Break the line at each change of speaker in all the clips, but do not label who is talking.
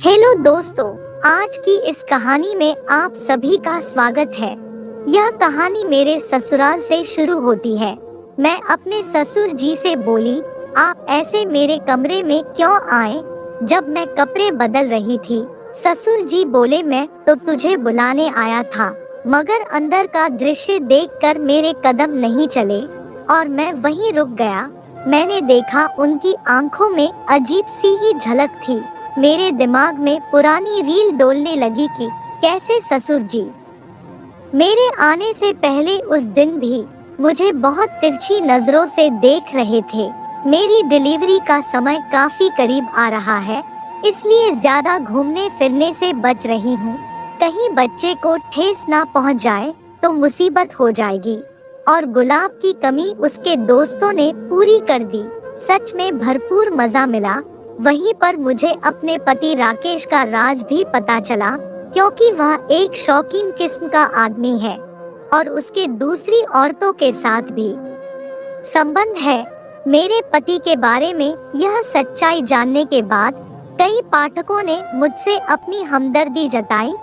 Hello दोस्तों, आज की इस कहानी में आप सभी का स्वागत है। यह कहानी मेरे ससुराल से शुरू होती है। मैं अपने ससुर जी से बोली, आप ऐसे मेरे कमरे में क्यों आए जब मैं कपड़े बदल रही थी। ससुर जी बोले, मैं तो तुझे बुलाने आया था, मगर अंदर का दृश्य देखकर मेरे कदम नहीं चले और मैं वहीं रुक गया। मैंने देखा उनकी आंखों में अजीब सी ही झलक थी। मेरे दिमाग में पुरानी रील डोलने लगी कि कैसे ससुर जी मेरे आने से पहले उस दिन भी मुझे बहुत तिरछी नजरों से देख रहे थे। मेरी डिलीवरी का समय काफी करीब आ रहा है, इसलिए ज्यादा घूमने फिरने से बच रही हूँ। कहीं बच्चे को ठेस ना पहुँच जाए तो मुसीबत हो जाएगी। और गुलाब की कमी उसके दोस्तों ने पूरी कर दी। सच में भरपूर मजा मिला। वहीं पर मुझे अपने पति राकेश का राज भी पता चला, क्योंकि वह एक शौकीन किस्म का आदमी है और उसके दूसरी औरतों के साथ भी संबंध है। मेरे पति के बारे में यह सच्चाई जानने के बाद कई पाठकों ने मुझसे अपनी हमदर्दी जताई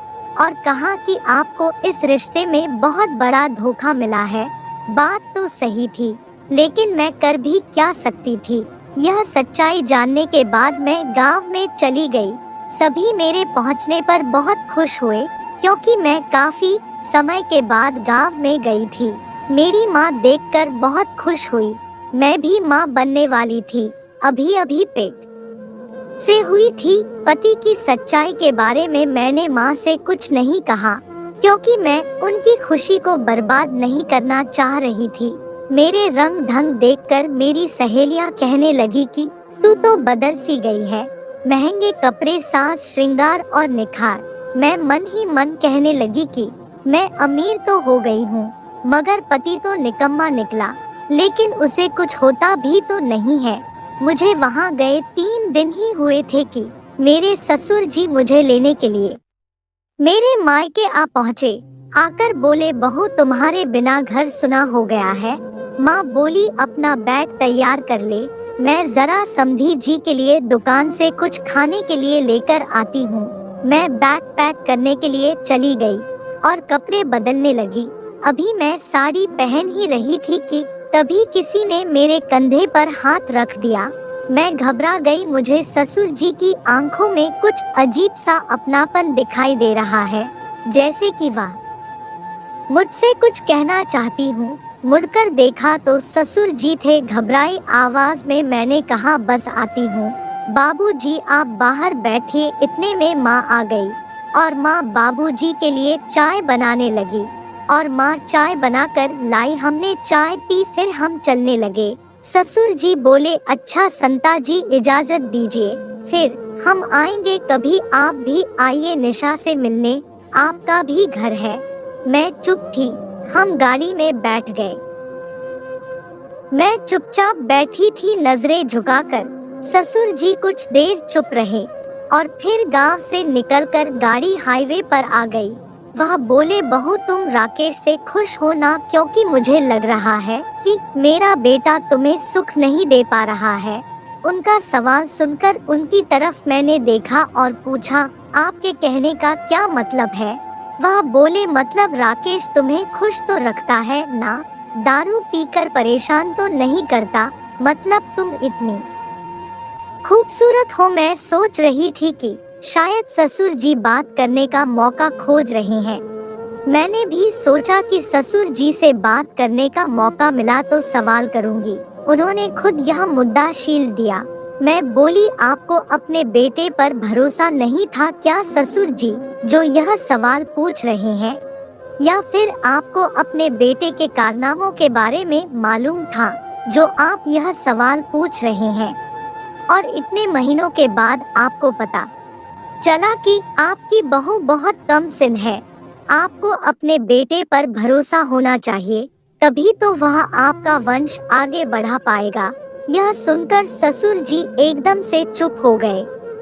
और कहा कि आपको इस रिश्ते में बहुत बड़ा धोखा मिला है। बात तो सही थी, लेकिन मैं कर भी क्या सकती थी। यह सच्चाई जानने के बाद मैं गांव में चली गई। सभी मेरे पहुंचने पर बहुत खुश हुए, क्योंकि मैं काफी समय के बाद गांव में गई थी। मेरी माँ देखकर बहुत खुश हुई। मैं भी माँ बनने वाली थी, अभी अभी पेट से हुई थी। पति की सच्चाई के बारे में मैंने माँ से कुछ नहीं कहा, क्योंकि मैं उनकी खुशी को बर्बाद नहीं करना चाह रही थी। मेरे रंग ढंग देखकर मेरी सहेलियां कहने लगी कि तू तो बदल सी गई है, महंगे कपड़े, साज श्रृंगार और निखार। मैं मन ही मन कहने लगी कि मैं अमीर तो हो गई हूँ, मगर पति तो निकम्मा निकला। लेकिन उसे कुछ होता भी तो नहीं है। मुझे वहाँ गए 3 दिन ही हुए थे कि मेरे ससुर जी मुझे लेने के लिए मेरे मायके आ पहुँचे। आकर बोले, बहू तुम्हारे बिना घर सुना हो गया है। माँ बोली, अपना बैग तैयार कर ले, मैं जरा समधी जी के लिए दुकान से कुछ खाने के लिए लेकर आती हूँ। मैं बैग पैक करने के लिए चली गई और कपड़े बदलने लगी। अभी मैं साड़ी पहन ही रही थी कि तभी किसी ने मेरे कंधे पर हाथ रख दिया। मैं घबरा गई। मुझे ससुर जी की आंखों में कुछ अजीब सा अपनापन दिखाई दे रहा है, जैसे कि वह मुझसे कुछ कहना चाहती हूँ। मुड़कर देखा तो ससुर जी थे। घबराई आवाज में मैंने कहा, बस आती हूँ। बाबूजी आप बाहर बैठिए। इतने में माँ आ गई और माँ बाबूजी के लिए चाय बनाने लगी और माँ चाय बनाकर लाई। हमने चाय पी, फिर हम चलने लगे। ससुर जी बोले, अच्छा संता जी इजाजत दीजिए, फिर हम आएंगे कभी। आप भी आइए निशा से मिलने, आपका भी घर है। मैं चुप थी। हम गाड़ी में बैठ गए। मैं चुपचाप बैठी थी, नजरें झुकाकर। ससुर जी कुछ देर चुप रहे और फिर गांव से निकलकर गाड़ी हाईवे पर आ गई। वह बोले, बहू तुम राकेश से खुश हो ना, क्योंकि मुझे लग रहा है कि मेरा बेटा तुम्हें सुख नहीं दे पा रहा है। उनका सवाल सुनकर उनकी तरफ मैंने देखा और पूछा, आपके कहने का क्या मतलब है। वह बोले, मतलब राकेश तुम्हें खुश तो रखता है ना, दारू पीकर परेशान तो नहीं करता। मतलब तुम इतनी खूबसूरत हो। मैं सोच रही थी कि शायद ससुर जी बात करने का मौका खोज रहे हैं। मैंने भी सोचा कि ससुर जी से बात करने का मौका मिला तो सवाल करूंगी। उन्होंने खुद यह मुद्दा छील दिया। मैं बोली, आपको अपने बेटे पर भरोसा नहीं था क्या ससुर जी, जो यह सवाल पूछ रहे हैं, या फिर आपको अपने बेटे के कारनामों के बारे में मालूम था जो आप यह सवाल पूछ रहे हैं, और इतने महीनों के बाद आपको पता चला कि आपकी बहू बहुत कम सिन है। आपको अपने बेटे पर भरोसा होना चाहिए, तभी तो वह आपका वंश आगे बढ़ा पाएगा। यह सुनकर ससुर जी एकदम से चुप हो गए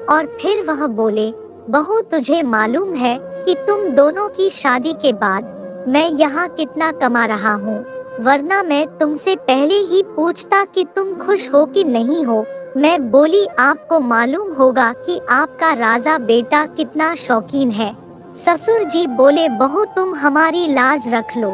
और फिर वह बोले, बहू तुझे मालूम है कि तुम दोनों की शादी के बाद मैं यहाँ कितना कमा रहा हूँ, वरना मैं तुमसे पहले ही पूछता कि तुम खुश हो कि नहीं हो। मैं बोली, आपको मालूम होगा कि आपका राजा बेटा कितना शौकीन है। ससुर जी बोले, बहू तुम हमारी लाज रख लो,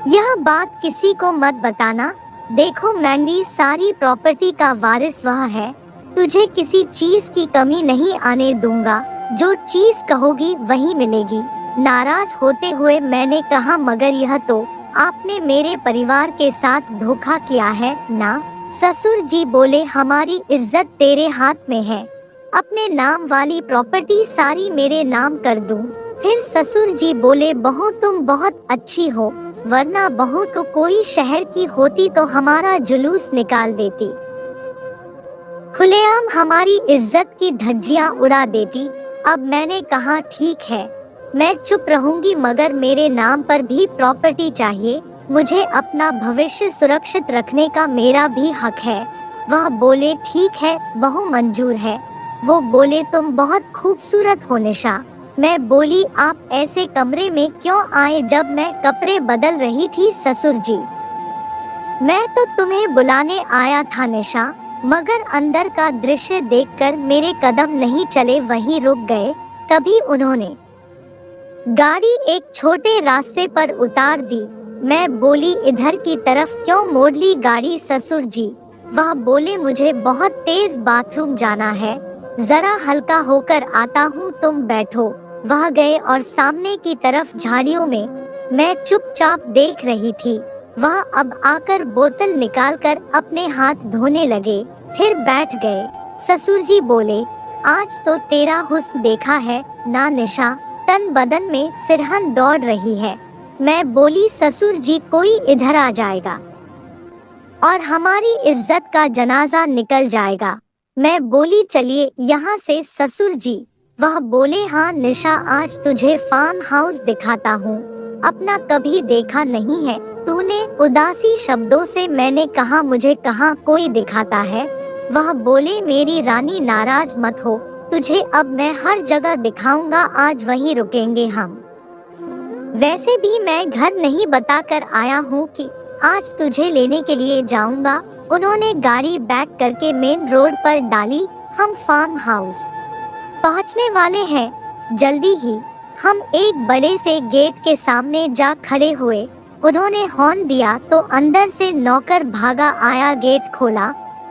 यह बात किसी को मत बताना। देखो मैंडी, सारी प्रॉपर्टी का वारिस वह है, तुझे किसी चीज की कमी नहीं आने दूंगा, जो चीज कहोगी वही मिलेगी। नाराज होते हुए मैंने कहा, मगर यह तो आपने मेरे परिवार के साथ धोखा किया है ना। ससुर जी बोले, हमारी इज्जत तेरे हाथ में है, अपने नाम वाली प्रॉपर्टी सारी मेरे नाम कर दूं। फिर ससुर जी बोले, बहू तुम बहुत अच्छी हो, वरना बहू तो कोई शहर की होती तो हमारा जुलूस निकाल देती, खुलेआम हमारी इज्जत की धज्जियां उड़ा देती। अब मैंने कहा, ठीक है, मैं चुप रहूंगी, मगर मेरे नाम पर भी प्रॉपर्टी चाहिए, मुझे अपना भविष्य सुरक्षित रखने का मेरा भी हक है। वह बोले, ठीक है बहू, मंजूर है। वो बोले, तुम बहुत खूबसूरत हो निशा। मैं बोली, आप ऐसे कमरे में क्यों आए जब मैं कपड़े बदल रही थी? ससुर जी, मैं तो तुम्हें बुलाने आया था निशा, मगर अंदर का दृश्य देखकर मेरे कदम नहीं चले, वहीं रुक गए। तभी उन्होंने गाड़ी एक छोटे रास्ते पर उतार दी। मैं बोली, इधर की तरफ क्यों मोड़ ली गाड़ी ससुर जी? वह बोले, मुझे बहुत तेज बाथरूम जाना है, जरा हल्का होकर आता हूँ, तुम बैठो। वह गए और सामने की तरफ झाड़ियों में मैं चुपचाप देख रही थी। वह अब आकर बोतल निकालकर अपने हाथ धोने लगे, फिर बैठ गए। ससुर जी बोले, आज तो तेरा हुस्न देखा है ना निशा, तन बदन में सिरहन दौड़ रही है। मैं बोली, ससुर जी कोई इधर आ जाएगा और हमारी इज्जत का जनाजा निकल जाएगा। मैं बोली, चलिए यहाँ से ससुर जी। वह बोले, हाँ निशा, आज तुझे फार्म हाउस दिखाता हूँ, अपना कभी देखा नहीं है तूने। उदासी शब्दों से मैंने कहा, मुझे कहाँ कोई दिखाता है। वह बोले, मेरी रानी नाराज मत हो, तुझे अब मैं हर जगह दिखाऊंगा, आज वहीं रुकेंगे हम। वैसे भी मैं घर नहीं बताकर आया हूँ कि आज तुझे लेने के लिए जाऊंगा। उन्होंने गाड़ी बैक करके मेन रोड पर डाली। हम फार्म हाउस पहुँचने वाले हैं, जल्दी ही। हम एक बड़े से गेट के सामने जा खड़े हुए। उन्होंने हॉर्न दिया तो अंदर से नौकर भागा आया, गेट खोला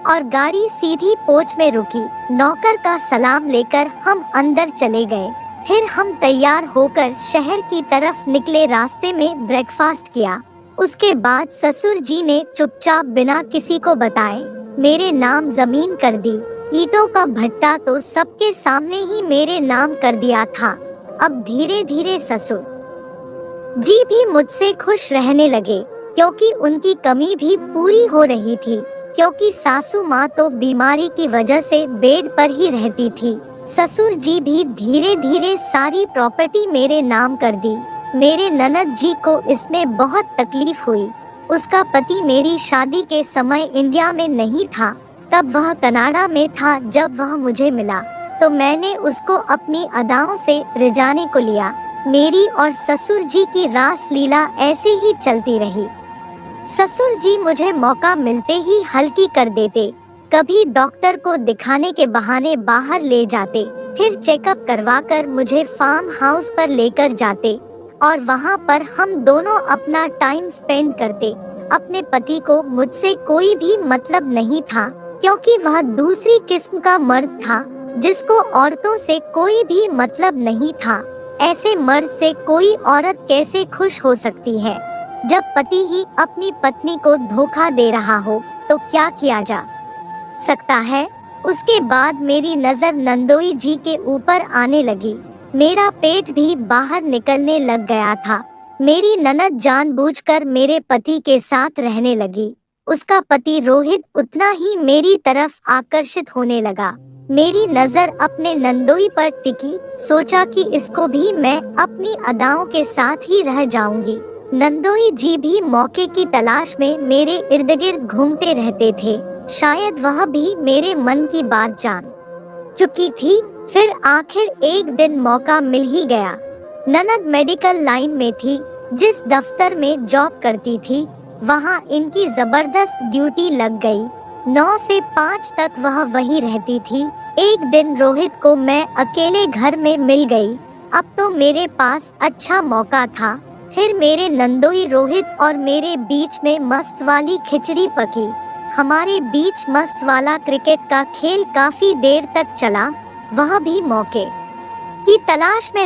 और गाड़ी सीधी पोर्च में रुकी। नौकर का सलाम लेकर हम अंदर चले गए। फिर हम तैयार होकर शहर की तरफ निकले। रास्ते में ब्रेकफास्ट किया। उसके बाद ससुर जी ने चुपचाप बिना किसी को बताए मेरे नाम जमीन कर दी। ईंटों का भट्टा तो सबके सामने ही मेरे नाम कर दिया था। अब धीरे धीरे ससुर जी भी मुझसे खुश रहने लगे, क्योंकि उनकी कमी भी पूरी हो रही थी, क्योंकि सासू माँ तो बीमारी की वजह से बेड पर ही रहती थी। ससुर जी भी धीरे धीरे सारी प्रॉपर्टी मेरे नाम कर दी। मेरे ननद जी को इसमें बहुत तकलीफ हुई। उसका पति मेरी शादी के समय इंडिया में नहीं था, तब वह कनाडा में था। जब वह मुझे मिला तो मैंने उसको अपनी अदाओं से रिझाने को लिया। मेरी और ससुर जी की रास लीला ऐसे ही चलती रही। ससुर जी मुझे मौका मिलते ही हल्की कर देते। कभी डॉक्टर को दिखाने के बहाने बाहर ले जाते, फिर चेकअप करवाकर मुझे फार्म हाउस पर लेकर जाते और वहाँ पर हम दोनों अपना टाइम स्पेंड करते। अपने पति को मुझसे कोई भी मतलब नहीं था, क्योंकि वह दूसरी किस्म का मर्द था जिसको औरतों से कोई भी मतलब नहीं था। ऐसे मर्द से कोई औरत कैसे खुश हो सकती है? जब पति ही अपनी पत्नी को धोखा दे रहा हो तो क्या किया जा सकता है? उसके बाद मेरी नजर नंदोई जी के ऊपर आने लगी। मेरा पेट भी बाहर निकलने लग गया था। मेरी ननद जानबूझकर मेरे पति के साथ रहने लगी। उसका पति रोहित उतना ही मेरी तरफ आकर्षित होने लगा। मेरी नजर अपने नंदोई पर टिकी। सोचा कि इसको भी मैं अपनी अदाओं के साथ ही रह जाऊंगी। नंदोई जी भी मौके की तलाश में मेरे इर्द गिर्द घूमते रहते थे। शायद वह भी मेरे मन की बात जान चुकी थी। फिर आखिर एक दिन मौका मिल ही गया। ननद मेडिकल लाइन में थी। जिस दफ्तर में जॉब करती थी, वहाँ इनकी जबरदस्त ड्यूटी लग गई। 9 से 5 तक वह वहीं रहती थी। एक दिन रोहित को मैं अकेले घर में मिल गई। अब तो मेरे पास अच्छा मौका था। फिर मेरे नंदोई रोहित और मेरे बीच में मस्त वाली खिचड़ी पकी। हमारे बीच मस्त वाला क्रिकेट का खेल काफी देर तक चला, वह भी मौके की तलाश में